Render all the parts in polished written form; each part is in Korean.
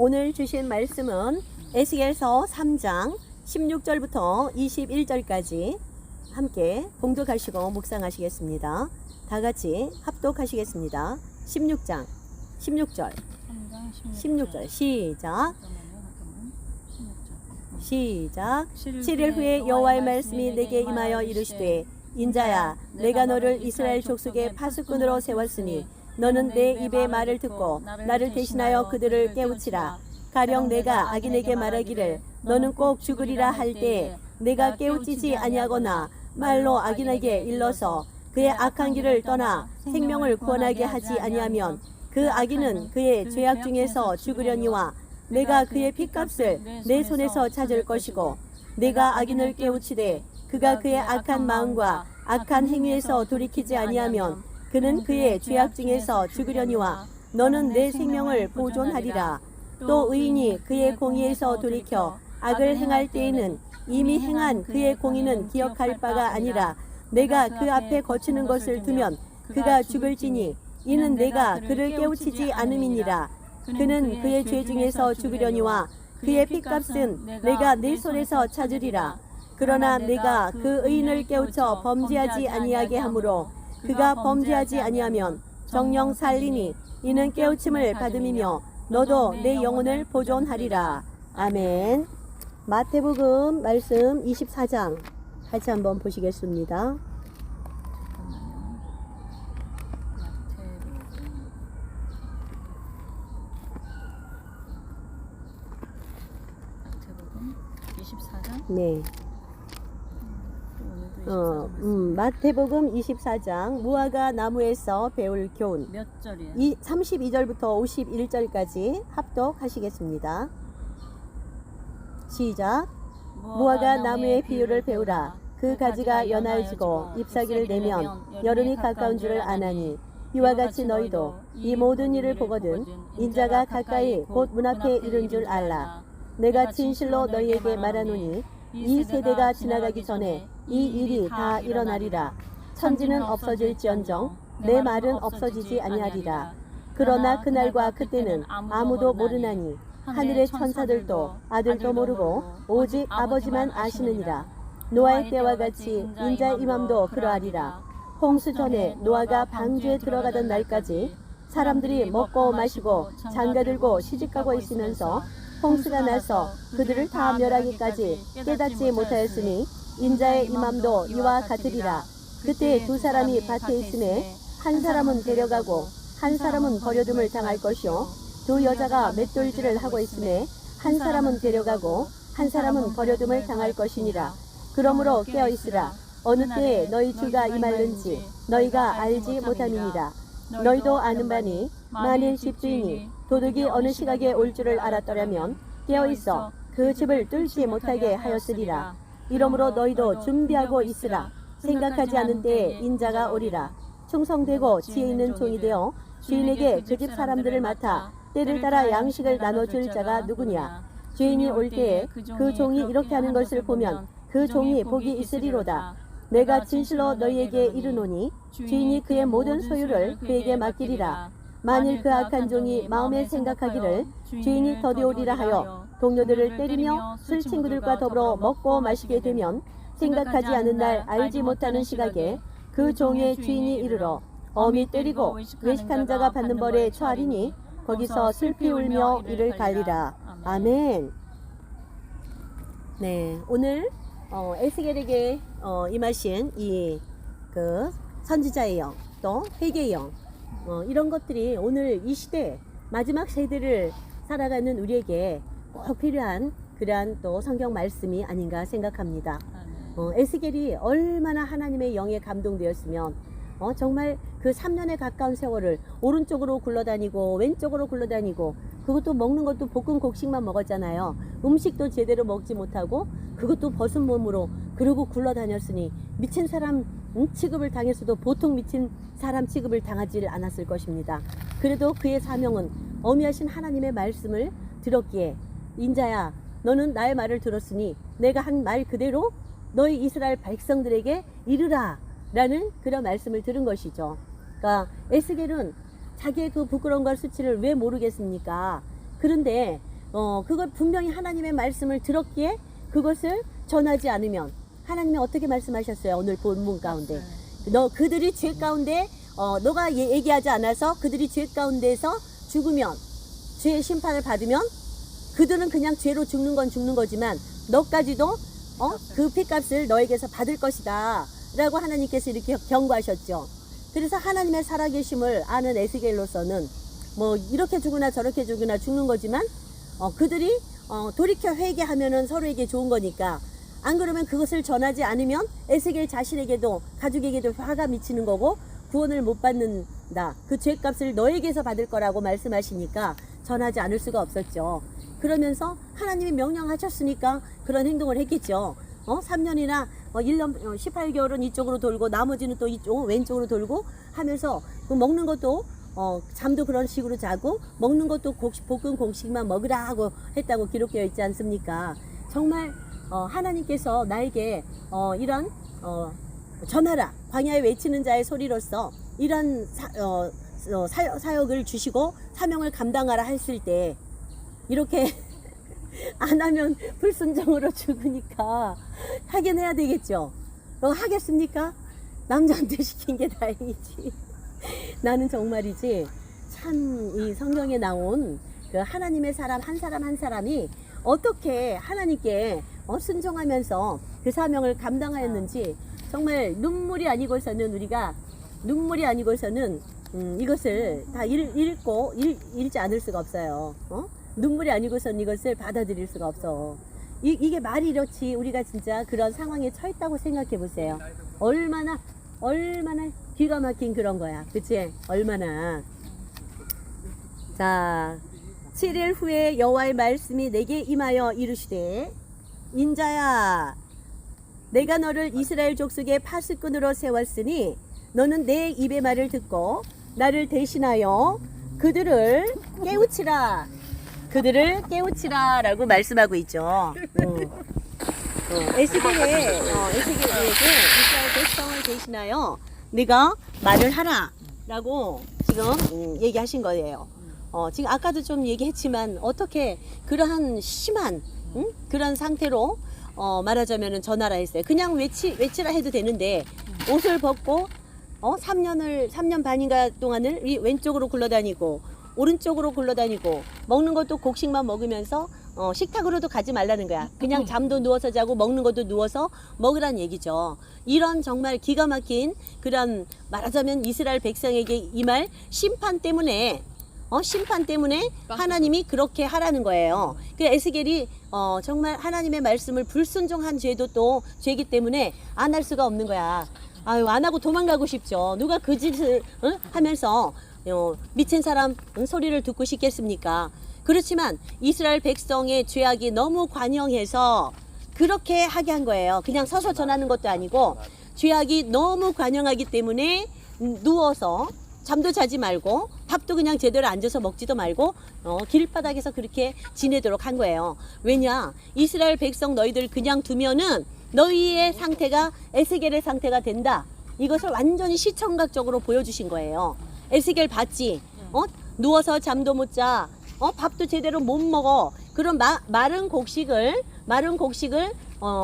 오늘 주신 말씀은 에스겔서 3장 16절부터 21절까지 함께 봉독하시고 묵상하시겠습니다. 다 같이 합독하시겠습니다. 16절 시작. 7일 후에 여호와의 말씀이 내게 임하여 이르시되 인자야, 내가 너를 이스라엘 족속의 파수꾼으로 세웠으니 너는 내 입의 말을 듣고 나를 대신하여 그들을 깨우치라. 가령 내가 악인에게 말하기를 너는 꼭 죽으리라 할 때에 내가 깨우치지 아니하거나 말로 악인에게 일러서 그의 악한 길을 떠나 생명을 구원하게 하지 아니하면 그 악인은 그의 죄악 중에서 죽으려니와 내가 그의 핏값을 내 손에서 찾을 것이고 내가 악인을 깨우치되 그가 그의 악한 마음과 악한 행위에서 돌이키지 아니하면 그는 그의 죄악 중에서 죽으려니와 너는 내 생명을 보존하리라. 또 의인이 그의 공의에서 돌이켜 악을 행할 때에는 이미 행한 그의 공의는 기억할 바가 아니라 내가 그 앞에 거치는 것을 두면 그가 죽을지니 이는 내가 그를 깨우치지 않음이니라. 그는 그의 죄 중에서 죽으려니와 그의 핏값은 내가 내 손에서 찾으리라. 그러나 내가 그 의인을 깨우쳐 범죄하지 아니하게 하므로 그가 범죄하지 아니하면 정령 살리니 이는 깨우침을 받음이며 너도 내 영혼을 보존하리라. 아멘. 마태복음 말씀 24장 같이 한번 보시겠습니다. 마태복음 24장? 네. 마태복음 24장 무화과 나무에서 배울 교훈 몇 절이에요? 32절부터 51절까지 합독하시겠습니다. 시작. 무화과 나무의 비유를 배우라. 그 가지가 연할지고 잎사귀를 내면 여름이 가까운 줄을 아나니 이와 같이 너희도 이 모든 일을 보거든 인자가 가까이 곧 문 앞에 이른 줄 알라. 내가 진실로 너희에게 말하노니 이 세대가 지나가기 전에 이 일이 다 일어나리라. 천지는 없어질지언정 내 말은 없어지지 아니하리라. 그러나 그날과 그때는 아무도 모르나니 하늘의 천사들도 아들도 모르고 오직 아버지만 아시느니라. 노아의 때와 같이 인자의 임함도 그러하리라. 홍수 전에 노아가 방주에 들어가던 날까지 사람들이 먹고 마시고 장가들고 시집가고 있으면서 홍수가 나서 그들을 다 멸하기까지 깨닫지 못하였으니 인자의 임함도 이와 같으리라. 그때 두 사람이 밭에 있음에 한 사람은 데려가고 한 사람은 버려둠을 당할 것이요 두 여자가 맷돌질을 하고 있음에 한 사람은 데려가고 한 사람은 버려둠을 당할 것이니라. 그러므로 깨어있으라. 어느 때에 너희 주가 임할는지 너희가 알지 못함이니라. 너희도 아는 바니 만일 집주인이 도둑이 어느 시각에 올 줄을 알았더라면 깨어있어 그 집을 뚫지 못하게 하였으리라. 이러므로 너희도 준비하고 있으라. 생각하지 않은 때에 인자가 오리라. 충성되고 지혜 있는 종이 되어 주인에게 그 집 사람들을 맡아 때를 따라 양식을 나눠줄 자가 누구냐. 주인이 올 때에 그 종이 이렇게 하는 것을 보면 그 종이 복이 있으리로다. 내가 진실로 너희에게 이르노니 주인이 그의 모든 소유를 그에게 맡기리라. 만일 그 악한 종이 마음에 생각하기를 주인이 더디오리라 하여 동료들을 때리며 술 친구들과 더불어 먹고 마시게 되면 생각하지 않은 날 알지 못하는 시각에 그 종의 주인이 이르러 엄히 때리고 외식하는 자가 받는 벌에 처하리니 거기서 슬피 울며 이를 갈리라. 아멘. 네, 오늘 에스겔에게 임하신 이 그 선지자의 영, 또 회개의 영, 이런 것들이 오늘 이 시대 마지막 세대를 살아가는 우리에게 꼭 필요한 그러한 또 성경 말씀이 아닌가 생각합니다. 에스겔이 얼마나 하나님의 영에 감동되었으면 정말 그 3년에 가까운 세월을 오른쪽으로 굴러다니고 왼쪽으로 굴러다니고 그것도 먹는 것도 볶은 곡식만 먹었잖아요. 음식도 제대로 먹지 못하고 그것도 벗은 몸으로 그러고 굴러다녔으니 미친 사람 취급을 당했어도 보통 미친 사람 취급을 당하지 않았을 것입니다. 그래도 그의 사명은 어미하신 하나님의 말씀을 들었기에 인자야 너는 나의 말을 들었으니 내가 한 말 그대로 너희 이스라엘 백성들에게 이르라 라는 그런 말씀을 들은 것이죠. 그러니까 에스겔은 자기의 그 부끄러움과 수치를 왜 모르겠습니까? 그런데 그걸 분명히 하나님의 말씀을 들었기에 그것을 전하지 않으면 하나님이 어떻게 말씀하셨어요? 오늘 본문 가운데 그들이 죄 가운데 너가 얘기하지 않아서 그들이 죄 가운데서 죽으면 죄의 심판을 받으면 그들은 그냥 죄로 죽는 건 죽는 거지만 너까지도 그 핏값을 너에게서 받을 것이다 라고 하나님께서 이렇게 경고하셨죠. 그래서 하나님의 살아계심을 아는 에스겔로서는 뭐 이렇게 죽으나 저렇게 죽으나 죽는 거지만 그들이 돌이켜 회개하면은 서로에게 좋은 거니까 안 그러면 그것을 전하지 않으면 에스겔 자신에게도 가족에게도 화가 미치는 거고 구원을 못 받는다. 그 죄값을 너에게서 받을 거라고 말씀하시니까 전하지 않을 수가 없었죠. 그러면서 하나님이 명령하셨으니까 그런 행동을 했겠죠. 3년이나 1년 18개월은 이쪽으로 돌고 나머지는 또 이쪽 왼쪽으로 돌고 하면서 그 먹는 것도 잠도 그런 식으로 자고 먹는 것도 볶은 곡식만 먹으라 하고 했다고 기록되어 있지 않습니까? 정말 하나님께서 나에게 이런 전하라 광야에 외치는 자의 소리로서 이런 사역을 주시고 사명을 감당하라 했을 때 이렇게 안 하면 불순종으로 죽으니까 하긴 해야 되겠죠. 하겠습니까? 남자한테 시킨 게 다행이지. 나는 정말이지 참 이 성경에 나온 그 하나님의 사람 한 사람 한 사람이 어떻게 하나님께 순종하면서 그 사명을 감당하였는지 정말 눈물이 아니고서는 우리가 이것을 다 읽지 않을 수가 없어요. 눈물이 아니고서는 이것을 받아들일 수가 없어. 이게 말이 이렇지 우리가 진짜 그런 상황에 처했다고 생각해 보세요. 얼마나 기가 막힌 그런 거야. 그치? 얼마나. 자, 7일 후에 여호와의 말씀이 내게 임하여 이르시되 인자야 내가 너를 이스라엘 족속의 파수꾼으로 세웠으니 너는 내 입의 말을 듣고 나를 대신하여 그들을 깨우치라 라고 말씀하고 있죠. 에스겔에게 이스라엘 백성을 대신하여 네가 말을 하라 라고 지금 얘기하신 거예요. 지금 아까도 좀 얘기했지만 어떻게 그러한 심한 그런 상태로 말하자면 전하라 했어요. 그냥 외치라 해도 되는데 옷을 벗고 3년 반인가 동안을 왼쪽으로 굴러다니고 오른쪽으로 굴러다니고 먹는 것도 곡식만 먹으면서 식탁으로도 가지 말라는 거야. 그냥 잠도 누워서 자고 먹는 것도 누워서 먹으란 얘기죠. 이런 정말 기가 막힌 그런 말하자면 이스라엘 백성에게 임할 심판 때문에 하나님이 그렇게 하라는 거예요. 그 에스겔이 정말 하나님의 말씀을 불순종한 죄도 또 죄이기 때문에 안 할 수가 없는 거야. 아유, 안 하고 도망가고 싶죠. 누가 그 짓을 하면서 미친 사람 소리를 듣고 싶겠습니까? 그렇지만 이스라엘 백성의 죄악이 너무 관영해서 그렇게 하게 한 거예요. 그냥 서서 전하는 것도 아니고 죄악이 너무 관영하기 때문에 누워서 잠도 자지 말고 밥도 그냥 제대로 앉아서 먹지도 말고 길바닥에서 그렇게 지내도록 한 거예요. 왜냐? 이스라엘 백성 너희들 그냥 두면은 너희의 상태가 에스겔의 상태가 된다. 이것을 완전히 시청각적으로 보여주신 거예요. 에스겔 봤지? 누워서 잠도 못 자. 밥도 제대로 못 먹어. 그런 마른 곡식을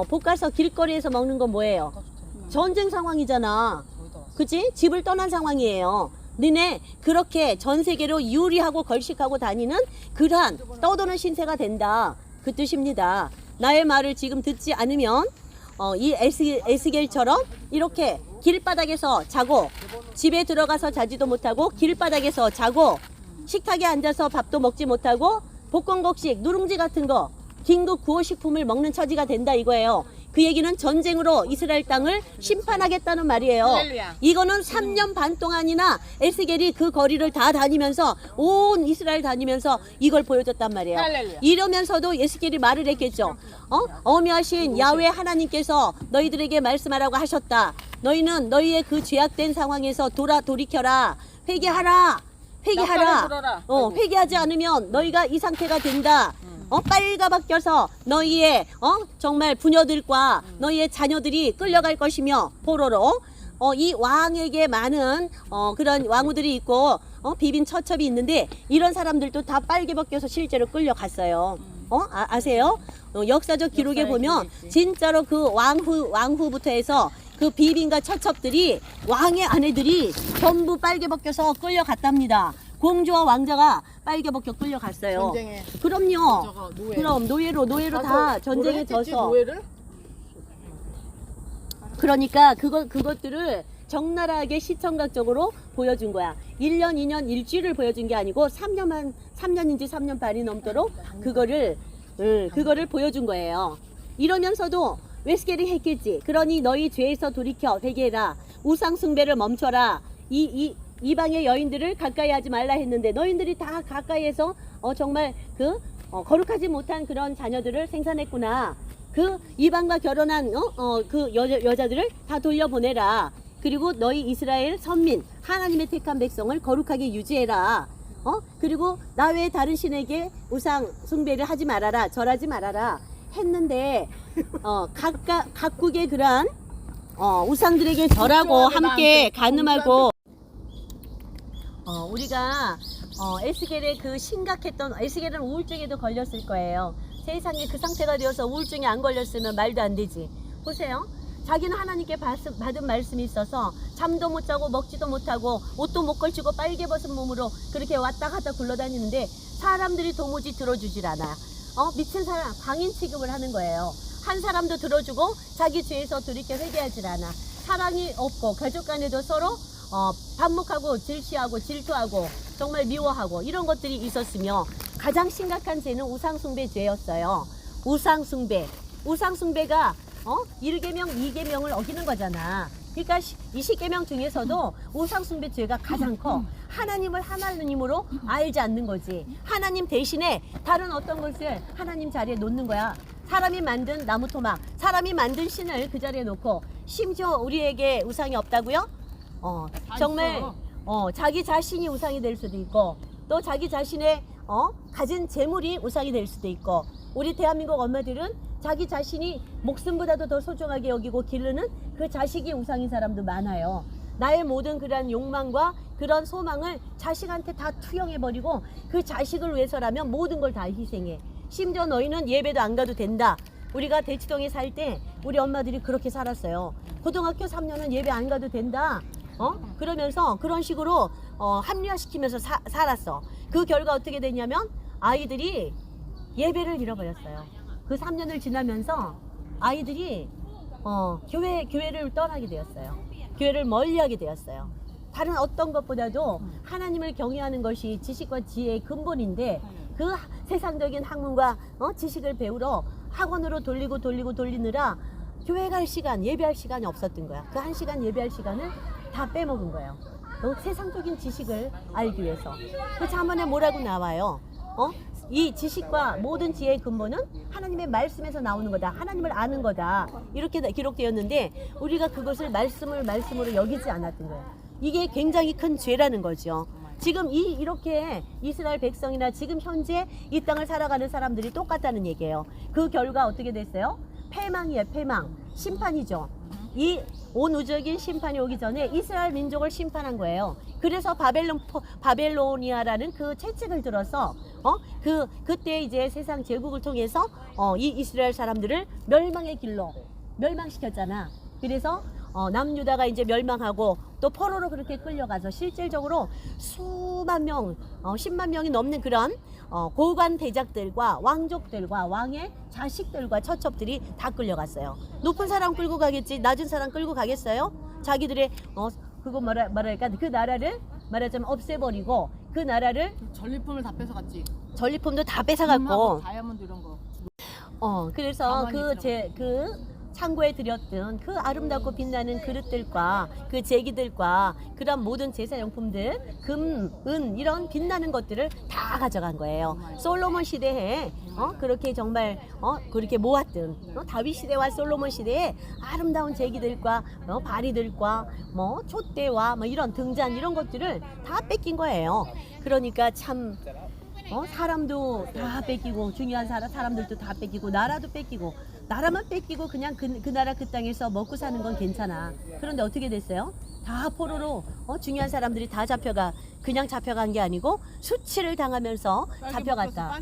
볶아서 길거리에서 먹는 건 뭐예요? 전쟁 상황이잖아. 그치? 집을 떠난 상황이에요. 너네 그렇게 전 세계로 유리하고 걸식하고 다니는 그러한 떠도는 신세가 된다. 그 뜻입니다. 나의 말을 지금 듣지 않으면 이 에스겔처럼 이렇게 길바닥에서 자고 집에 들어가서 자지도 못하고 길바닥에서 자고 식탁에 앉아서 밥도 먹지 못하고 볶음곡식, 누룽지 같은 거 긴급 구호식품을 먹는 처지가 된다 이거예요. 그 얘기는 전쟁으로 이스라엘 땅을 심판하겠다는 말이에요. 이거는 3년 반 동안이나 에스겔이 그 거리를 다 다니면서 온 이스라엘 다니면서 이걸 보여줬단 말이에요. 이러면서도 에스겔이 말을 했겠죠. 어미하신 야훼 하나님께서 너희들에게 말씀하라고 하셨다. 너희는 너희의 그 죄악된 상황에서 돌이켜라. 회개하라. 회개하지 않으면 너희가 이 상태가 된다. 빨가벗겨서 너희의 정말 부녀들과 너희의 자녀들이 끌려갈 것이며 포로로 이 왕에게 많은 그런 왕후들이 있고 비빈 처첩이 있는데 이런 사람들도 다 빨개 벗겨서 실제로 끌려갔어요. 아세요? 역사적 기록에 역사에 보면 기록이 있지. 진짜로 그 왕후부터 해서 그 비빈과 처첩들이 왕의 아내들이 전부 빨개 벗겨서 끌려갔답니다. 공주와 왕자가 빨개 벗겨 끌려갔어요. 전쟁에 그럼요. 저거 노예. 그럼 노예로 다 가서 전쟁에 노래 했겠지, 져서. 노예를? 그러니까 그것들을 적나라하게 시청각적으로 보여준 거야. 1년, 2년, 일주일을 보여준 게 아니고 3년인지 3년 반이 넘도록 그거를 보여준 거예요. 이러면서도 웨스겔이 했겠지. 그러니 너희 죄에서 돌이켜 회개해라. 우상 숭배를 멈춰라. 이방의 여인들을 가까이 하지 말라 했는데 너희들이 다 가까이에서 정말 거룩하지 못한 그런 자녀들을 생산했구나. 그 이방과 결혼한 그 여자들을 다 돌려보내라. 그리고 너희 이스라엘 선민 하나님의 택한 백성을 거룩하게 유지해라. 그리고 나 외에 다른 신에게 우상 숭배를 하지 말아라. 절하지 말아라 했는데 각국의 그러한 우상들에게 절하고 함께 간음하고 우리가 에스겔의 그 심각했던 에스겔은 우울증에도 걸렸을 거예요. 세상에 그 상태가 되어서 우울증이 안 걸렸으면 말도 안 되지. 보세요. 자기는 하나님께 받은 말씀이 있어서 잠도 못 자고 먹지도 못하고 옷도 못 걸치고 빨개 벗은 몸으로 그렇게 왔다 갔다 굴러다니는데 사람들이 도무지 들어주질 않아. 미친 사람 광인 취급을 하는 거예요. 한 사람도 들어주고 자기 죄에서 돌이켜 회개하질 않아. 사랑이 없고 가족 간에도 서로 반목하고 질시하고 질투하고 정말 미워하고 이런 것들이 있었으며 가장 심각한 죄는 우상숭배 죄였어요. 우상숭배가 1계명, 2계명을 어기는 거잖아. 그러니까 20계명 중에서도 우상숭배 죄가 가장 커. 하나님을 하나님으로 알지 않는 거지. 하나님 대신에 다른 어떤 것을 하나님 자리에 놓는 거야. 사람이 만든 나무 토막, 사람이 만든 신을 그 자리에 놓고 심지어 우리에게 우상이 없다고요? 정말 자기 자신이 우상이 될 수도 있고 또 자기 자신의 가진 재물이 우상이 될 수도 있고 우리 대한민국 엄마들은 자기 자신이 목숨보다도 더 소중하게 여기고 기르는 그 자식이 우상인 사람도 많아요. 나의 모든 그런 욕망과 그런 소망을 자식한테 다 투영해버리고 그 자식을 위해서라면 모든 걸 다 희생해. 심지어 너희는 예배도 안 가도 된다. 우리가 대치동에 살 때 우리 엄마들이 그렇게 살았어요. 고등학교 3년은 예배 안 가도 된다. 그러면서 그런 식으로 합리화시키면서 살았어. 그 결과 어떻게 됐냐면 아이들이 예배를 잃어버렸어요. 그 3년을 지나면서 아이들이 교회를 떠나게 되었어요. 교회를 멀리하게 되었어요. 다른 어떤 것보다도 하나님을 경외하는 것이 지식과 지혜의 근본인데 그 세상적인 학문과 지식을 배우러 학원으로 돌리느라 교회 갈 시간, 예배할 시간이 없었던 거야. 그 1시간 예배할 시간을 다 빼먹은 거예요. 세상적인 지식을 알기 위해서. 그 잠언에 뭐라고 나와요? 이 지식과 모든 지혜의 근본은 하나님의 말씀에서 나오는 거다. 하나님을 아는 거다. 이렇게 기록되었는데 우리가 그것을 말씀으로 여기지 않았던 거예요. 이게 굉장히 큰 죄라는 거죠. 지금 이렇게 이스라엘 백성이나 지금 현재 이 땅을 살아가는 사람들이 똑같다는 얘기예요. 그 결과 어떻게 됐어요? 패망이에요. 패망. 심판이죠. 이 온 우주적인 심판이 오기 전에 이스라엘 민족을 심판한 거예요. 그래서 바벨로니아라는 그 채찍을 들어서 그때 이제 세상 제국을 통해서 이 이스라엘 사람들을 멸망의 길로 멸망시켰잖아. 그래서 남유다가 이제 멸망하고 또 포로로 그렇게 끌려가서 실질적으로 수만 명, 10만 명이 넘는 그런 고관 대작들과 왕족들과 왕의 자식들과 처첩들이 다 끌려갔어요. 높은 사람 끌고 가겠지 낮은 사람 끌고 가겠어요? 자기들의 그거 말할까 그 나라를 말하자면 없애버리고 그 나라를 전리품을 다 뺏어갔지. 전리품도 다 뺏어갔고 다이아몬드 이런 거. 그래서 가만히 그 창고에 들였던 그 아름답고 빛나는 그릇들과 그 제기들과 그런 모든 제사용품들, 금, 은 이런 빛나는 것들을 다 가져간 거예요. 솔로몬 시대에 그렇게 정말 그렇게 모았던 다윗 시대와 솔로몬 시대에 아름다운 제기들과 바리들과 촛대와 이런 등잔 이런 것들을 다 뺏긴 거예요. 그러니까 참 사람도 다 뺏기고 중요한 사람들도 다 뺏기고 나라도 뺏기고 나라만 뺏기고 그냥 그 나라 그 땅에서 먹고 사는 건 괜찮아. 그런데 어떻게 됐어요? 다 포로로 중요한 사람들이 다 잡혀가 그냥 잡혀간 게 아니고 수치를 당하면서 잡혀갔다.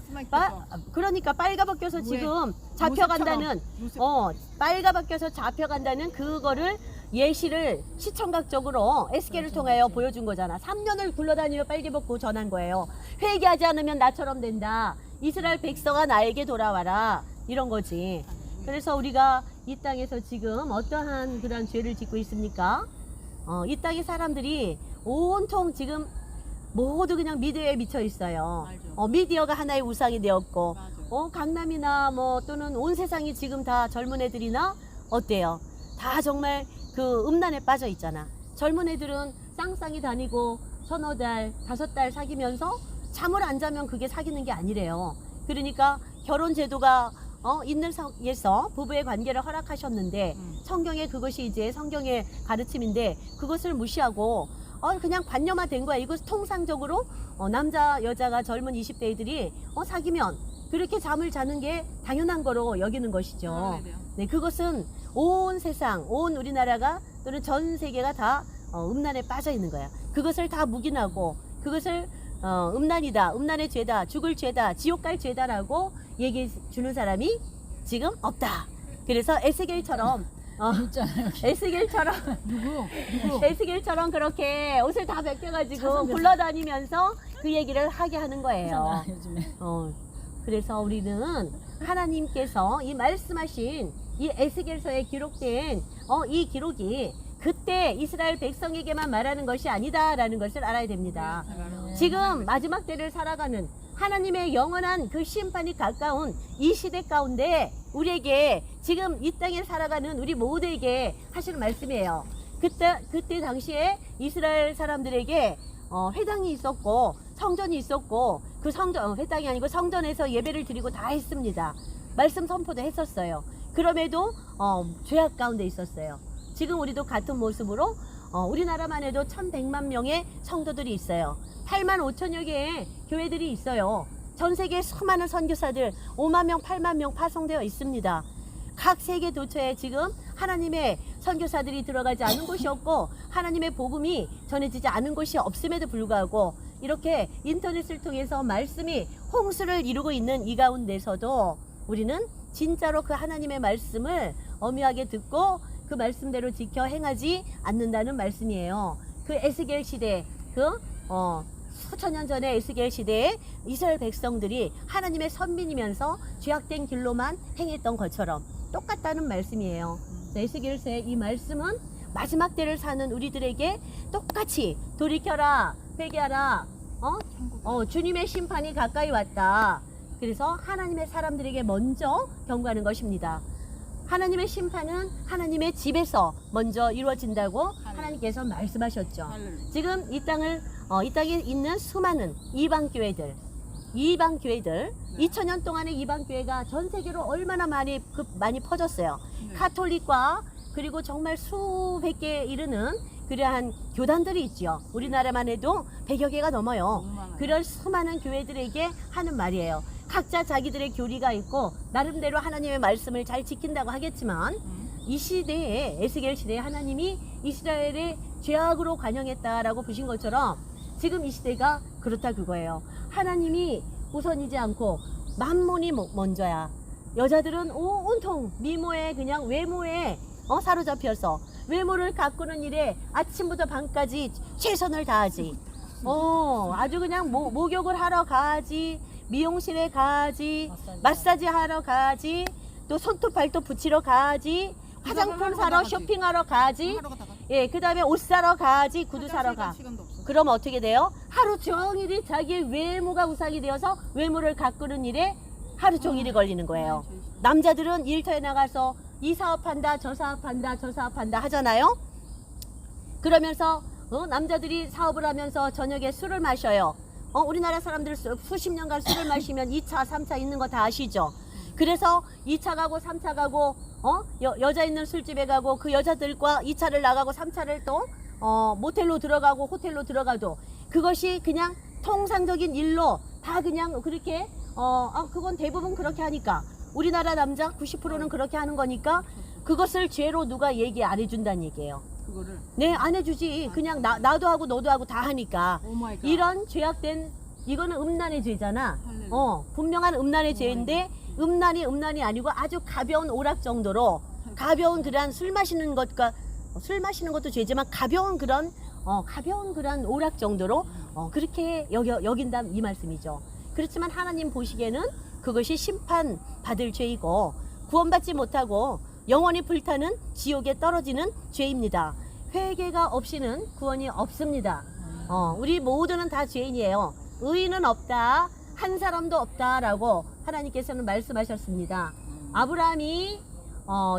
그러니까 빨가벗겨서 무에, 지금 잡혀간다는 무색처럼. 빨가벗겨서 잡혀간다는 그거를 예시를 시청각적으로 에스겔을 그렇죠, 통하여 그렇죠. 보여준 거잖아. 3년을 굴러다니며 빨개벗고 전한 거예요. 회개하지 않으면 나처럼 된다. 이스라엘 백성아 나에게 돌아와라. 이런 거지. 그래서 우리가 이 땅에서 지금 어떠한 그런 죄를 짓고 있습니까? 이 땅의 사람들이 온통 지금 모두 그냥 미디어에 미쳐 있어요. 알죠. 미디어가 하나의 우상이 되었고, 맞아. 강남이나 뭐 또는 온 세상이 지금 다 젊은 애들이나 어때요? 다 정말 그 음란에 빠져 있잖아. 젊은 애들은 쌍쌍이 다니고 서너 달, 5달 사귀면서 잠을 안 자면 그게 사귀는 게 아니래요. 그러니까 결혼 제도가 있는 성에서 부부의 관계를 허락하셨는데 성경에 그것이 이제 성경의 가르침인데 그것을 무시하고 그냥 관념화된 거야. 이거 통상적으로 남자 여자가 젊은 20대들이 사귀면 그렇게 잠을 자는 게 당연한 거로 여기는 것이죠. 네, 그것은 온 세상, 온 우리나라가 또는 전 세계가 다 음란에 빠져 있는 거야. 그것을 다 묵인하고 그것을 음란이다, 음란의 죄다, 죽을 죄다, 지옥 갈 죄다라고 얘기해 주는 사람이 지금 없다. 그래서 에스겔처럼 있잖아요. 에스겔처럼 누구? 에스겔처럼 그렇게 옷을 다 벗겨가지고 차선에서. 굴러다니면서 그 얘기를 하게 하는 거예요. 요즘에. 그래서 우리는 하나님께서 이 말씀하신 이 에스겔서에 기록된 이 기록이 그때 이스라엘 백성에게만 말하는 것이 아니다라는 것을 알아야 됩니다. 지금 마지막 때를 살아가는 하나님의 영원한 그 심판이 가까운 이 시대 가운데 우리에게 지금 이 땅에 살아가는 우리 모두에게 하시는 말씀이에요. 그때 당시에 이스라엘 사람들에게 회당이 있었고 성전이 있었고 그 성전 회당이 아니고 성전에서 예배를 드리고 다 했습니다. 말씀 선포도 했었어요. 그럼에도 죄악 가운데 있었어요. 지금 우리도 같은 모습으로 우리나라만 해도 1100만 명의 성도들이 있어요. 8만 5천여 개의 교회들이 있어요. 전 세계 수많은 선교사들 5만 명, 8만 명 파송되어 있습니다. 각 세계 도처에 지금 하나님의 선교사들이 들어가지 않은 곳이 없고 하나님의 복음이 전해지지 않은 곳이 없음에도 불구하고 이렇게 인터넷을 통해서 말씀이 홍수를 이루고 있는 이 가운데서도 우리는 진짜로 그 하나님의 말씀을 엄밀하게 듣고 그 말씀대로 지켜 행하지 않는다는 말씀이에요. 그 에스겔 시대, 수천 년 전에 에스겔 시대에 이스라엘 백성들이 하나님의 선민이면서 죄악된 길로만 행했던 것처럼 똑같다는 말씀이에요. 에스겔서의 이 말씀은 마지막 때를 사는 우리들에게 똑같이 돌이켜라, 회개하라, 주님의 심판이 가까이 왔다. 그래서 하나님의 사람들에게 먼저 경고하는 것입니다. 하나님의 심판은 하나님의 집에서 먼저 이루어진다고 하나님께서 말씀하셨죠. 지금 이 땅에 있는 수많은 이방 교회들 2000년 동안의 이방 교회가 전 세계로 얼마나 많이 퍼졌어요. 카톨릭과 그리고 정말 수백 개에 이르는 그러한 교단들이 있죠. 우리나라만 해도 100여 개가 넘어요. 그런 수많은 교회들에게 하는 말이에요. 각자 자기들의 교리가 있고 나름대로 하나님의 말씀을 잘 지킨다고 하겠지만 이 시대에 에스겔 시대에 하나님이 이스라엘의 죄악으로 관영했다라고 보신 것처럼 지금 이 시대가 그렇다 그거예요. 하나님이 우선이지 않고 만몬이 먼저야. 여자들은 온통 미모에 그냥 외모에 사로잡혀서 외모를 가꾸는 일에 아침부터 밤까지 최선을 다하지. 아주 그냥 목욕을 하러 가지, 미용실에 가지, 마사지 하러 가지, 또 손톱 발톱 붙이러 가지, 화장품 사러 쇼핑하러 가지, 그 다음에 옷 사러 가지, 구두 사러 가. 그럼 어떻게 돼요? 하루 종일이 자기의 외모가 우상이 되어서 외모를 가꾸는 일에 하루 종일이 걸리는 거예요. 남자들은 일터에 나가서 이 사업한다, 저 사업한다, 저 사업한다 하잖아요. 그러면서 남자들이 사업을 하면서 저녁에 술을 마셔요. 우리나라 사람들 수십 년간 술을 마시면 2차, 3차 있는 거 다 아시죠? 그래서 2차 가고 3차 가고 여자 있는 술집에 가고 그 여자들과 2차를 나가고 3차를 또 모텔로 들어가고 호텔로 들어가도 그것이 그냥 통상적인 일로 다 그냥 그렇게 그건 대부분 그렇게 하니까 우리나라 남자 90%는 그렇게 하는 거니까 그것을 죄로 누가 얘기 안 해준다는 얘기예요. 그거를. 네, 안 해주지. 그냥 나도 하고 너도 하고 다 하니까. 오 마이 갓. 이런 죄악된, 이거는 음란의 죄잖아. 할렐루야. 분명한 음란의 죄인데 음란이 아니고 아주 가벼운 오락 정도로, 가벼운 그런 술 마시는 것도 죄지만 가벼운 그런 오락 정도로 그렇게 여긴다 이 말씀이죠. 그렇지만 하나님 보시기에는 그것이 심판 받을 죄이고 구원받지 못하고 영원히 불타는 지옥에 떨어지는 죄입니다. 회개가 없이는 구원이 없습니다. 우리 모두는 다 죄인이에요. 의인은 없다, 한 사람도 없다라고 하나님께서는 말씀하셨습니다. 아브라함이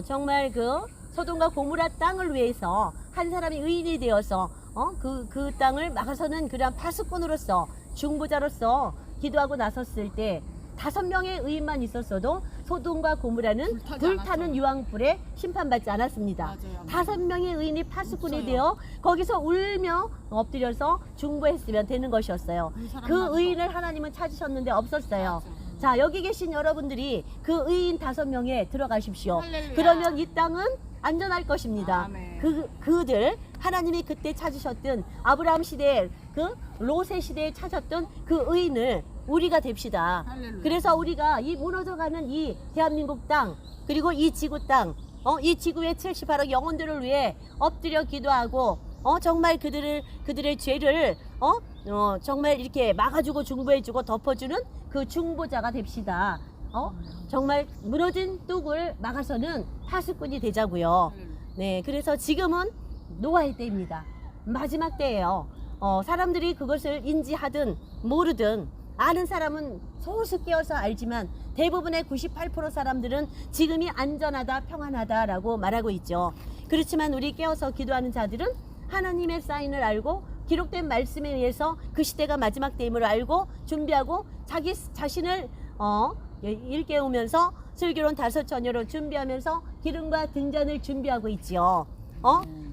정말 그 소돔과 고모라 땅을 위해서 한 사람이 의인이 되어서 그 땅을 막아서는 그런 파수꾼으로서 중보자로서 기도하고 나섰을 때 5명의 의인만 있었어도 소돔과 고모라는 불타는 유황불에 심판받지 않았습니다. 맞아요. 5명의 의인이 파수꾼이 없어요. 되어 거기서 울며 엎드려서 중보했으면 되는 것이었어요. 그 의인을 하나님은 찾으셨는데 없었어요. 자, 여기 계신 여러분들이 그 의인 5명에 들어가십시오. 할렐루야. 그러면 이 땅은 안전할 것입니다. 아멘. 그들 하나님이 그때 찾으셨던 아브라함 시대, 그 롯의 시대에 찾았던 그 의인을 우리가 됩시다. 할렐루야. 그래서 우리가 이 무너져가는 이 대한민국 땅, 그리고 이 지구 땅, 이 지구의 78억 영혼들을 위해 엎드려 기도하고 정말 그들의 죄를 정말 이렇게 막아주고 중보해주고 덮어주는 그 중보자가 됩시다. 정말 무너진 뚝을 막아서는 파수꾼이 되자고요. 할렐루야. 네, 그래서 지금은 노아의 때입니다. 마지막 때예요. 사람들이 그것을 인지하든 모르든 아는 사람은 소수 깨어서 알지만 대부분의 98% 사람들은 지금이 안전하다, 평안하다라고 말하고 있죠. 그렇지만 우리 깨어서 기도하는 자들은 하나님의 사인을 알고 기록된 말씀에 의해서 그 시대가 마지막 때임을 알고 준비하고 자기 자신을 일깨우면서 슬기로운 5처녀로 준비하면서 기름과 등잔을 준비하고 있지요.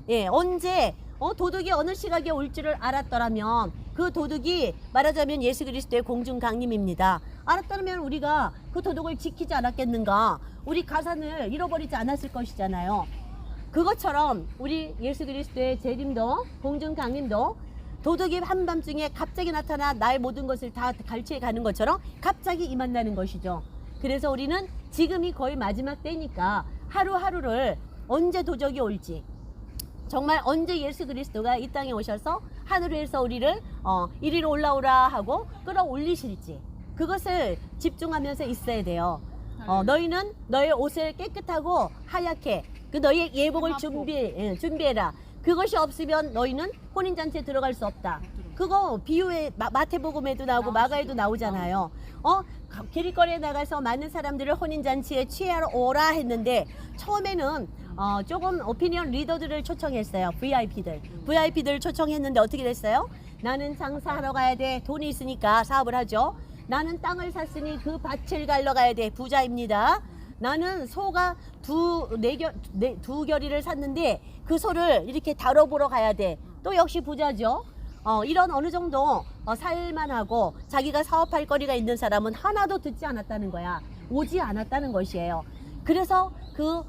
예, 언제 도둑이 어느 시각에 올 줄을 알았더라면 그 도둑이 말하자면 예수 그리스도의 공중 강림입니다. 알았더라면 우리가 그 도둑을 지키지 않았겠는가? 우리 가산을 잃어버리지 않았을 것이잖아요. 그것처럼 우리 예수 그리스도의 재림도 공중 강림도 도둑이 한밤중에 갑자기 나타나 나의 모든 것을 다 갈취해 가는 것처럼 갑자기 임한다는 것이죠. 그래서 우리는 지금이 거의 마지막 때니까 하루하루를 언제 도적이 올지, 정말 언제 예수 그리스도가 이 땅에 오셔서 하늘에서 우리를 이리로 올라오라 하고 끌어올리실지, 그것을 집중하면서 있어야 돼요. 너희는 너의 옷을 깨끗하고 하얗게 그 너희의 예복을 준비해라. 그것이 없으면 너희는 혼인잔치에 들어갈 수 없다. 그거 비유에 마태복음에도 나오고 마가에도 나오잖아요. 길거리에 나가서 많은 사람들을 혼인잔치에 취하러 오라 했는데 처음에는 조금 오피니언 리더들을 초청했어요. VIP들 초청했는데 어떻게 됐어요? 나는 장사하러 가야 돼. 돈이 있으니까 사업을 하죠. 나는 땅을 샀으니 그 밭을 갈러 가야 돼. 부자입니다. 나는 소가 두 결이를 샀는데 그 소를 이렇게 다뤄보러 가야 돼. 또 역시 부자죠. 이런 어느 정도 살만하고 자기가 사업할 거리가 있는 사람은 하나도 듣지 않았다는 거야. 오지 않았다는 것이에요. 그래서 그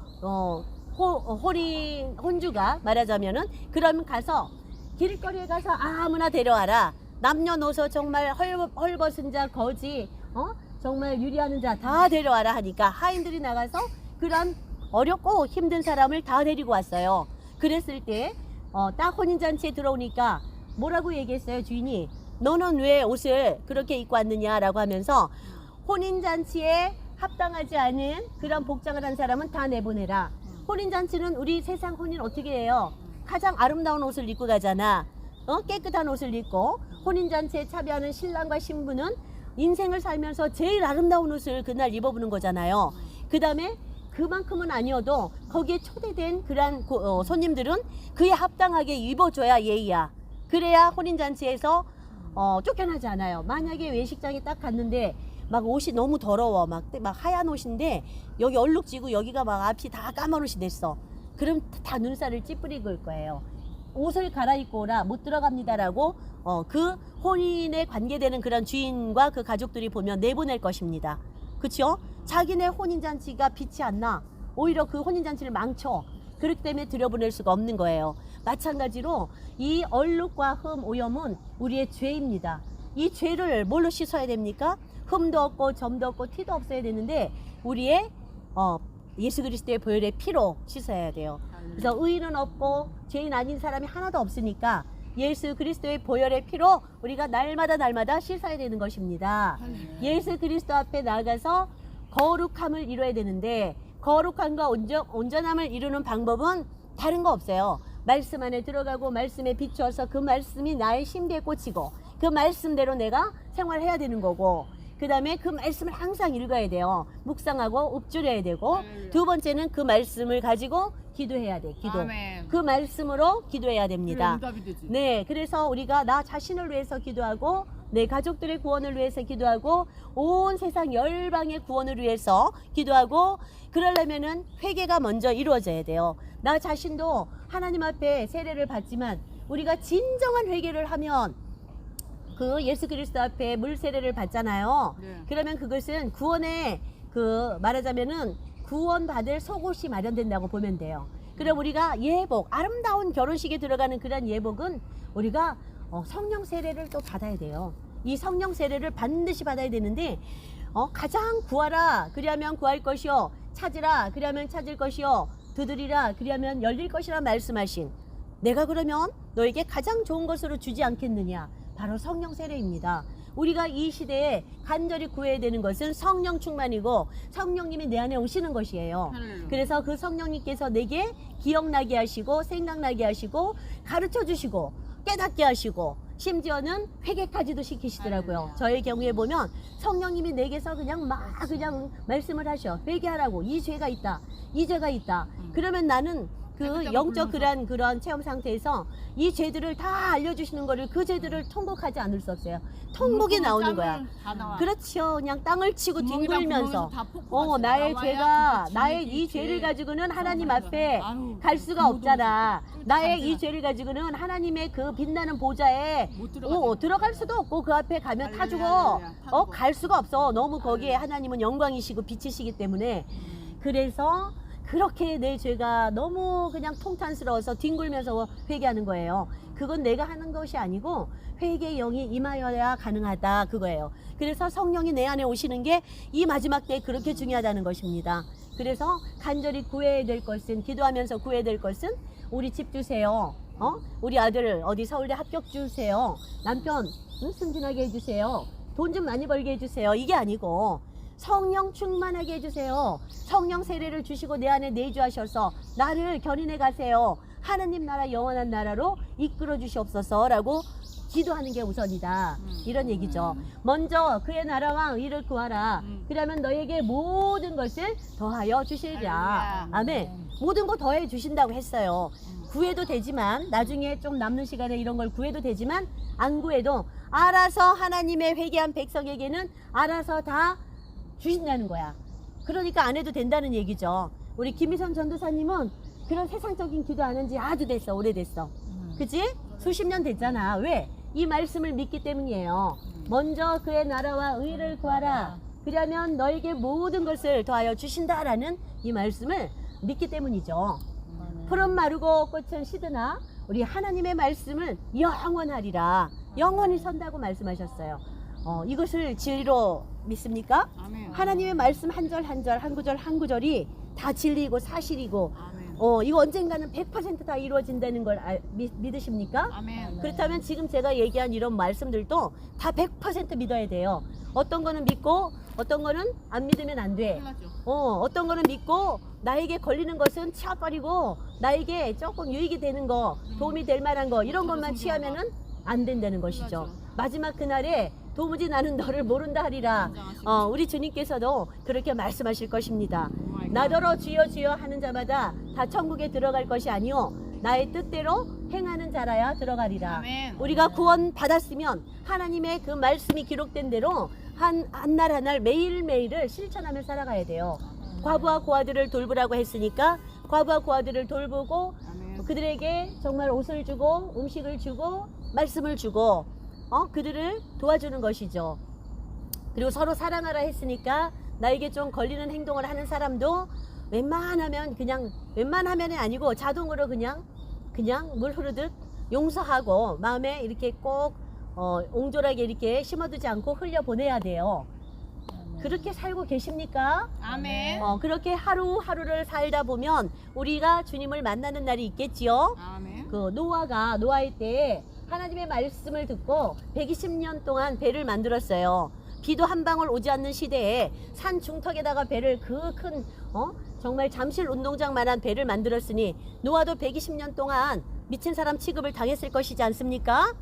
혼주가 말하자면은 그럼 가서 길거리에 가서 아무나 데려와라. 남녀노소 정말 헐벗은 자, 거지, 정말 유리하는 자 다 데려와라 하니까 하인들이 나가서 그런 어렵고 힘든 사람을 다 데리고 왔어요. 그랬을 때 딱 혼인잔치에 들어오니까 뭐라고 얘기했어요? 주인이 너는 왜 옷을 그렇게 입고 왔느냐라고 하면서 혼인잔치에 합당하지 않은 그런 복장을 한 사람은 다 내보내라. 혼인잔치는 우리 세상 혼인 어떻게 해요? 가장 아름다운 옷을 입고 가잖아. 깨끗한 옷을 입고 혼인잔치에 참여하는 신랑과 신부는 인생을 살면서 제일 아름다운 옷을 그날 입어보는 거잖아요. 그 다음에 그만큼은 아니어도 거기에 초대된 그런 손님들은 그에 합당하게 입어줘야 예의야. 그래야 혼인잔치에서 쫓겨나지 않아요. 만약에 외식장에 딱 갔는데 막 옷이 너무 더러워, 막 하얀 옷인데 여기 얼룩지고 여기가 막 앞이 다 까만 옷이 됐어. 그럼 다 눈살을 찌푸리고 거예요. 옷을 갈아입고 오라, 못 들어갑니다라고 그 혼인에 관계되는 그런 주인과 그 가족들이 보면 내보낼 것입니다. 그렇죠? 자기네 혼인잔치가 빛이 안 나. 오히려 그 혼인잔치를 망쳐. 그렇기 때문에 들여보낼 수가 없는 거예요. 마찬가지로 이 얼룩과 흠, 오염은 우리의 죄입니다. 이 죄를 뭘로 씻어야 됩니까? 흠도 없고 점도 없고 티도 없어야 되는데 우리의 예수 그리스도의 보혈의 피로 씻어야 돼요. 그래서 의인은 없고 죄인 아닌 사람이 하나도 없으니까 예수 그리스도의 보혈의 피로 우리가 날마다 씻어야 되는 것입니다. 예수 그리스도 앞에 나가서 거룩함을 이루어야 되는데 거룩함과 온전함을 이루는 방법은 다른 거 없어요. 말씀 안에 들어가고 말씀에 비추어서 그 말씀이 나의 심기에 꽂히고 그 말씀대로 내가 생활해야 되는 거고, 그 다음에 그 말씀을 항상 읽어야 돼요. 묵상하고 읊조려야 되고, 두 번째는 그 말씀을 가지고 기도해야 돼. 기도. 아멘. 그 말씀으로 기도해야 됩니다. 응답이 되지. 네, 그래서 우리가 나 자신을 위해서 기도하고 내 가족들의 구원을 위해서 기도하고 온 세상 열방의 구원을 위해서 기도하고, 그러려면은 회개가 먼저 이루어져야 돼요. 나 자신도 하나님 앞에 세례를 받지만 우리가 진정한 회개를 하면 그 예수 그리스도 앞에 물 세례를 받잖아요. 네. 그러면 그것은 구원의 말하자면은 구원받을 속옷이 마련된다고 보면 돼요. 그럼 우리가 예복, 아름다운 결혼식에 들어가는 그런 예복은 우리가 성령 세례를 또 받아야 돼요. 이 성령 세례를 반드시 받아야 되는데 가장 구하라 그리하면 구할 것이요, 찾으라 그리하면 찾을 것이요, 두드리라 그리하면 열릴 것이라 말씀하신, 내가 그러면 너에게 가장 좋은 것으로 주지 않겠느냐, 바로 성령 세례입니다. 우리가 이 시대에 간절히 구해야 되는 것은 성령 충만이고 성령님이 내 안에 오시는 것이에요. 그래서 그 성령님께서 내게 기억나게 하시고 생각나게 하시고 가르쳐 주시고 깨닫게 하시고 심지어는 회개까지도 시키시더라고요. 저의 경우에 보면 성령님이 내게서 그냥 말씀을 하셔. 회개하라고. 이 죄가 있다. 이 죄가 있다. 그러면 나는 그 영적 그런 체험 상태에서 이 죄들을 다 알려주시는 거를, 그 죄들을 통곡하지 않을 수 없어요. 통곡이 나오는 거야. 그렇죠. 그냥 땅을 치고 뒹굴면서 나의 죄가, 나의 이 죄를 가지고는 하나님 앞에 갈 수가 없잖아. 나의 이 죄를 가지고는 하나님의 그 빛나는 보좌에 들어갈 수도 없고 그 앞에 가면 타 죽어. 갈 수가 없어. 너무 거기에 하나님은 영광이시고 빛이시기 때문에. 그래서 그렇게 내 죄가 너무 그냥 통탄스러워서 뒹굴면서 회개하는 거예요. 그건 내가 하는 것이 아니고 회개의 영이 임하여야 가능하다, 그거예요. 그래서 성령이 내 안에 오시는 게 이 마지막 때에 그렇게 중요하다는 것입니다. 그래서 간절히 구해야 될 것은, 기도하면서 구해야 될 것은 우리 집 주세요. 우리 아들 어디 서울대 합격 주세요. 남편 승진하게 해주세요. 돈 좀 많이 벌게 해주세요. 이게 아니고 성령 충만하게 해주세요. 성령 세례를 주시고 내 안에 내주하셔서 나를 견인해 가세요. 하나님 나라 영원한 나라로 이끌어 주시옵소서 라고 기도하는 게 우선이다, 이런 얘기죠. 먼저 그의 나라와 의를 구하라. 그러면 너에게 모든 것을 더하여 주시리라. 아멘. 모든 거 더해 주신다고 했어요. 구해도 되지만, 나중에 좀 남는 시간에 이런 걸 구해도 되지만, 안 구해도 알아서 하나님의 회개한 백성에게는 알아서 다 주신다는 거야. 그러니까 안 해도 된다는 얘기죠. 우리 김희선 전도사님은 그런 세상적인 기도 안 한 지 아주 됐어. 오래됐어. 그치? 수십 년 됐잖아. 왜? 이 말씀을 믿기 때문이에요. 먼저 그의 나라와 의를 구하라. 그러면 너에게 모든 것을 더하여 주신다라는 이 말씀을 믿기 때문이죠. 풀은 마르고 꽃은 시드나 우리 하나님의 말씀은 영원하리라. 영원히 선다고 말씀하셨어요. 이것을 진리로 믿습니까? 아멘. 하나님의 말씀 한 절 한 절, 한 구절 한 구절이 다 진리이고 사실이고, 아멘. 이거 언젠가는 100% 다 이루어진다는 걸 믿으십니까? 아멘. 그렇다면 지금 제가 얘기한 이런 말씀들도 다 100% 믿어야 돼요. 어떤 거는 믿고 어떤 거는 안 믿으면 안 돼. 어떤 거는 믿고 나에게 걸리는 것은 치워버리고 나에게 조금 유익이 되는 거, 도움이 될 만한 거, 이런 것만 취하면은 안 된다는 것이죠. 마지막 그날에 도무지 나는 너를 모른다 하리라. 우리 주님께서도 그렇게 말씀하실 것입니다. 나더러 주여 주여 하는 자마다 다 천국에 들어갈 것이 아니요 나의 뜻대로 행하는 자라야 들어가리라. 아멘. 우리가 구원 받았으면 하나님의 그 말씀이 기록된 대로 한 날 한 날 매일매일을 실천하며 살아가야 돼요. 과부와 고아들을 돌보라고 했으니까 과부와 고아들을 돌보고 아멘. 그들에게 정말 옷을 주고 음식을 주고 말씀을 주고 그들을 도와주는 것이죠. 그리고 서로 사랑하라 했으니까 나에게 좀 걸리는 행동을 하는 사람도 웬만하면이 아니고 자동으로 그냥 그냥 물 흐르듯 용서하고 마음에 이렇게 꼭 옹졸하게 이렇게 심어두지 않고 흘려보내야 돼요. 그렇게 살고 계십니까? 아멘. 그렇게 하루하루를 살다 보면 우리가 주님을 만나는 날이 있겠지요. 아멘. 그 노아의 때에 하나님의 말씀을 듣고 120년 동안 배를 만들었어요. 비도 한 방울 오지 않는 시대에 산 중턱에다가 배를 그 큰 정말 잠실 운동장만한 배를 만들었으니 노아도 120년 동안 미친 사람 취급을 당했을 것이지 않습니까?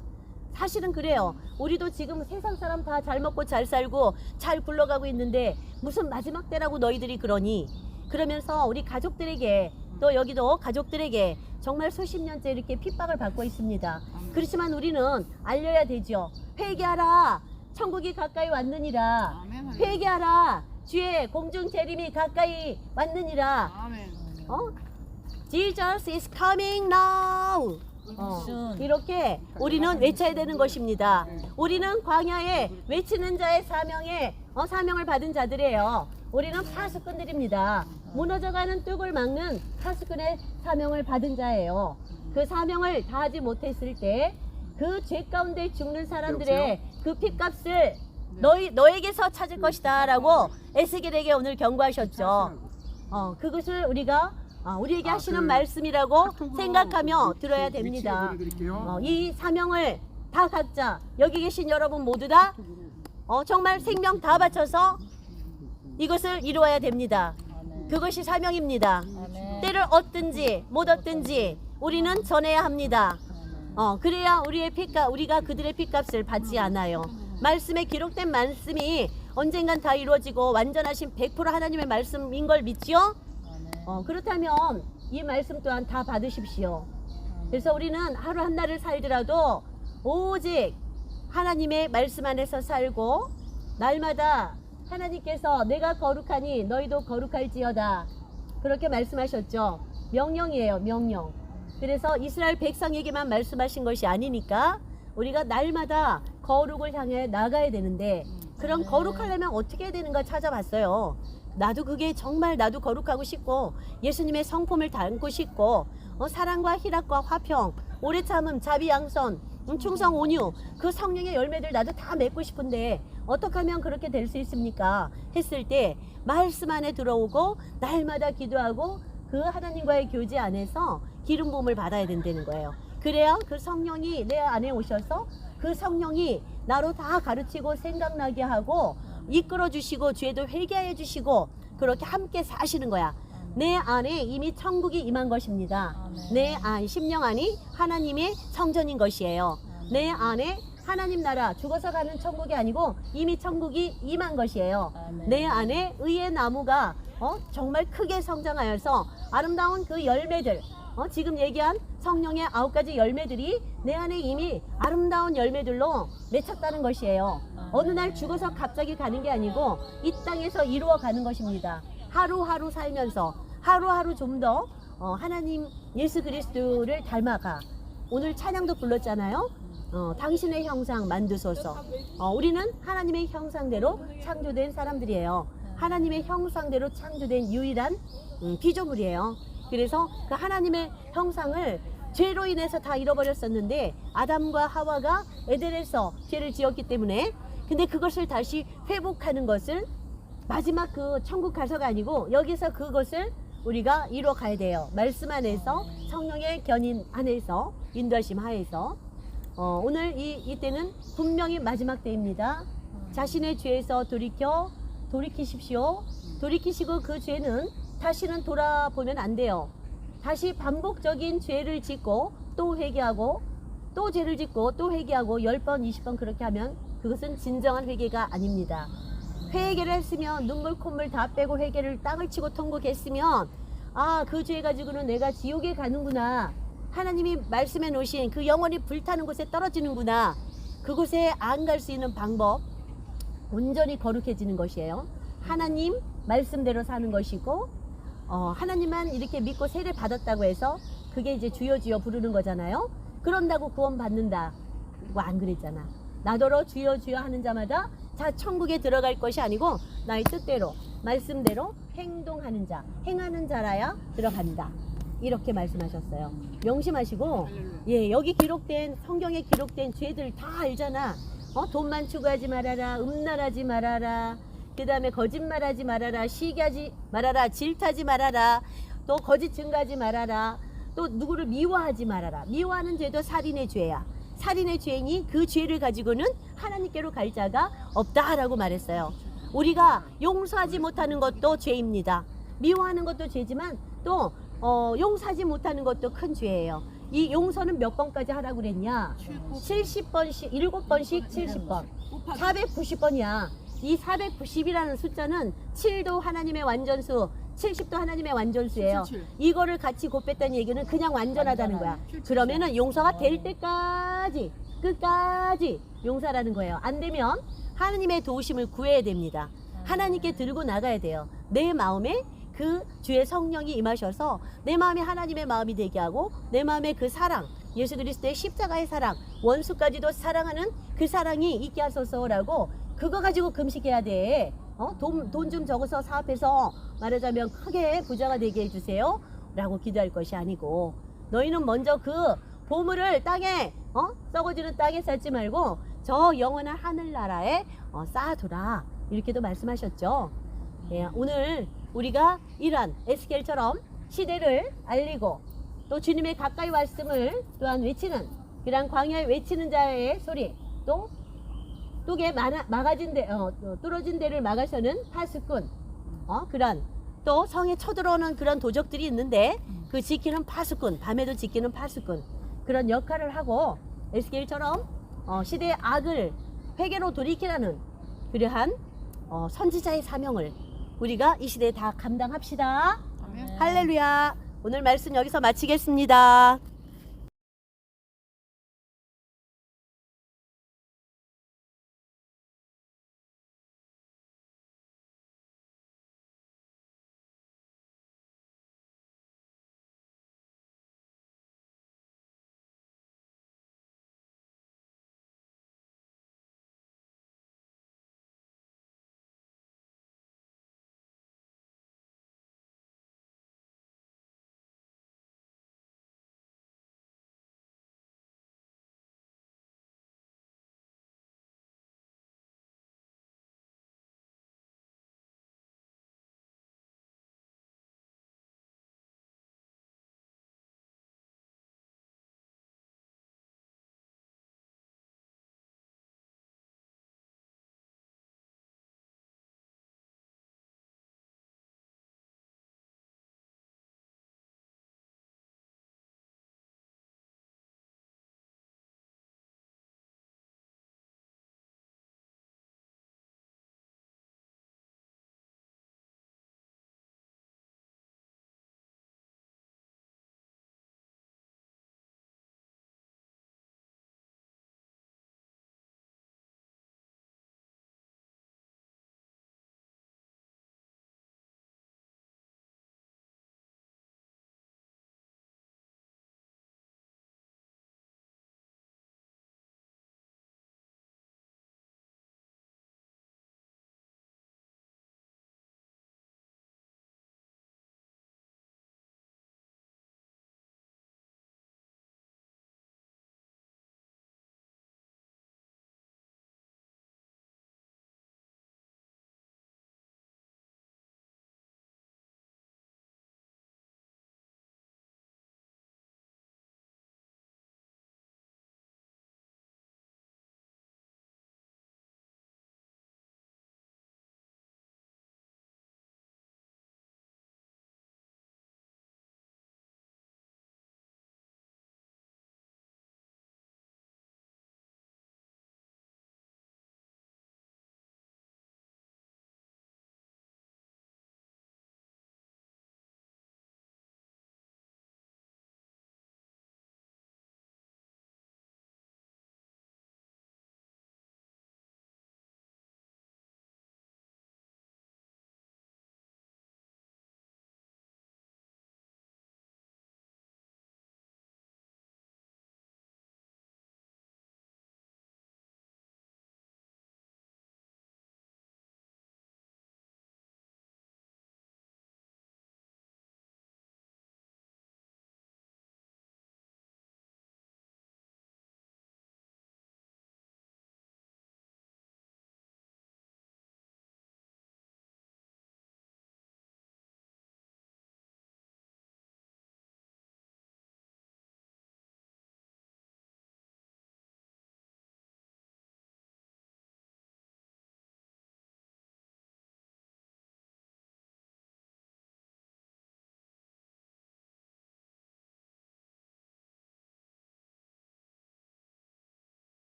사실은 그래요. 우리도 지금 세상 사람 다 잘 먹고 잘 살고 잘 굴러가고 있는데 무슨 마지막 때라고 너희들이 그러니? 그러면서 우리 가족들에게 또 여기도 가족들에게 정말 수십 년째 이렇게 핍박을 받고 있습니다. 그렇지만 우리는 알려야 되죠. 회개하라. 천국이 가까이 왔느니라. 아멘. 회개하라. 주의 공중 재림이 가까이 왔느니라. 아멘. Jesus is coming now. 이렇게 우리는 외쳐야 되는 것입니다. 우리는 광야에 외치는 자의 사명을 받은 자들이에요. 우리는 파수꾼들입니다. 무너져가는 뚝을 막는 파수꾼의 사명을 받은 자예요. 그 사명을 다하지 못했을 때 그 죄 가운데 죽는 사람들의 그 핏값을 너에게서 찾을 것이다 라고 에스겔에게 오늘 경고하셨죠. 그것을 우리가 우리에게 하시는 말씀이라고 생각하며 들어야 됩니다. 이 사명을 다 각자 여기 계신 여러분 모두 다 정말 생명 다 바쳐서 이것을 이루어야 됩니다. 그것이 사명입니다. 때를 얻든지 못 얻든지 우리는 전해야 합니다. 그래야 우리가 그들의 핏값을 받지 않아요. 말씀에 기록된 말씀이 언젠간 다 이루어지고 완전하신 100% 하나님의 말씀인 걸 믿지요? 그렇다면 이 말씀 또한 다 받으십시오. 그래서 우리는 하루 한 날을 살더라도 오직 하나님의 말씀 안에서 살고 날마다 하나님께서 내가 거룩하니 너희도 거룩할지어다 그렇게 말씀하셨죠. 명령이에요. 명령. 그래서 이스라엘 백성에게만 말씀하신 것이 아니니까 우리가 날마다 거룩을 향해 나가야 되는데 그럼 거룩하려면 어떻게 해야 되는가 찾아봤어요. 나도 그게 정말 나도 거룩하고 싶고 예수님의 성품을 닮고 싶고 사랑과 희락과 화평, 오래 참음, 자비, 양선, 충성, 온유 그 성령의 열매들 나도 다 맺고 싶은데 어떻게 하면 그렇게 될 수 있습니까? 했을 때 말씀 안에 들어오고 날마다 기도하고 그 하나님과의 교제 안에서 기름 부음을 받아야 된다는 거예요. 그래야 그 성령이 내 안에 오셔서 그 성령이 나로 다 가르치고 생각나게 하고 이끌어 주시고 죄도 회개해 주시고 그렇게 함께 사시는 거야. 내 안에 이미 천국이 임한 것입니다. 내 안, 심령 안이 하나님의 성전인 것이에요. 내 안에 하나님 나라 죽어서 가는 천국이 아니고 이미 천국이 임한 것이에요. 내 안에 의의 나무가 정말 크게 성장하여서 아름다운 그 열매들 지금 얘기한 성령의 9가지 열매들이 내 안에 이미 아름다운 열매들로 맺혔다는 것이에요. 어느 날 죽어서 갑자기 가는 게 아니고 이 땅에서 이루어 가는 것입니다. 하루하루 살면서 하루하루 좀 더 하나님 예수 그리스도를 닮아가. 오늘 찬양도 불렀잖아요. 당신의 형상 만드소서. 우리는 하나님의 형상대로 창조된 사람들이에요. 하나님의 형상대로 창조된 유일한 피조물이에요. 그래서 그 하나님의 형상을 죄로 인해서 다 잃어버렸었는데 아담과 하와가 에덴에서 죄를 지었기 때문에 근데 그것을 다시 회복하는 것을 마지막 그 천국 가서가 아니고 여기서 그것을 우리가 이루어 가야 돼요. 말씀 안에서 성령의 견인 안에서 인도하심 하에서 오늘 이때는 분명히 마지막 때입니다. 자신의 죄에서 돌이키십시오. 돌이키시고 그 죄는 다시는 돌아보면 안 돼요. 다시 반복적인 죄를 짓고 또 회개하고 또 죄를 짓고 또 회개하고 10번 20번 그렇게 하면 그것은 진정한 회개가 아닙니다. 회개를 했으면 눈물 콧물 다 빼고 회개를 땅을 치고 통곡했으면 그 죄 가지고는 내가 지옥에 가는구나. 하나님이 말씀해 놓으신 그 영원히 불타는 곳에 떨어지는구나. 그곳에 안 갈 수 있는 방법 온전히 거룩해지는 것이에요. 하나님 말씀대로 사는 것이고 하나님만 이렇게 믿고 세례 받았다고 해서 그게 이제 주여 주여 부르는 거잖아요. 그런다고 구원 받는다. 뭐 안 그랬잖아. 나더러 주여 주여 하는 자마다 자 천국에 들어갈 것이 아니고 나의 뜻대로 말씀대로 행동하는 자 행하는 자라야 들어간다. 이렇게 말씀하셨어요. 명심하시고 할렐루야. 예, 여기 기록된 성경에 기록된 죄들 다 알잖아. 돈만 추구하지 말아라, 음란하지 말아라, 그 다음에 거짓말하지 말아라, 시기하지 말아라, 질타지 말아라, 또 거짓 증가하지 말아라, 또 누구를 미워하지 말아라. 미워하는 죄도 살인의 죄야. 살인의 죄인이 그 죄를 가지고는 하나님께로 갈 자가 없다라고 말했어요. 우리가 용서하지 못하는 것도 죄입니다. 미워하는 것도 죄지만 또 용서하지 못하는 것도 큰 죄예요. 이 용서는 몇 번까지 하라고 그랬냐? 70번씩, 7번씩 70번. 490번이야. 이 490이라는 숫자는 7도 하나님의 완전수, 70도 하나님의 완전수예요. 77. 이거를 같이 곱했다는 얘기는 그냥 완전하다는 거야. 그러면은 용서가 될 때까지, 끝까지 용서라는 거예요. 안 되면 하나님의 도우심을 구해야 됩니다. 하나님께 들고 나가야 돼요. 내 마음에 그 주의 성령이 임하셔서 내 마음에 하나님의 마음이 되게 하고 내 마음에 그 사랑, 예수 그리스도의 십자가의 사랑, 원수까지도 사랑하는 그 사랑이 있게 하소서라고 그거 가지고 금식해야 돼. 돈 좀 적어서 사업해서 말하자면 크게 부자가 되게 해주세요 라고 기도할 것이 아니고, 너희는 먼저 그 보물을 땅에 썩어지는 땅에 쌓지 말고 저 영원한 하늘나라에 쌓아두라, 이렇게도 말씀하셨죠. 예, 오늘 우리가 이러한 에스겔처럼 시대를 알리고 또 주님의 가까이 왔음을 또한 외치는 그런 광야에 외치는 자의 소리, 또 뚝에 막아진 데 뚫어진 데를 막아서는 파수꾼, 그런 또 성에 쳐들어오는 그런 도적들이 있는데 그 지키는 파수꾼, 밤에도 지키는 파수꾼, 그런 역할을 하고 에스겔처럼 시대의 악을 회개로 돌이키라는 그러한 선지자의 사명을 우리가 이 시대에 다 감당합시다. 아멘. 할렐루야. 오늘 말씀 여기서 마치겠습니다.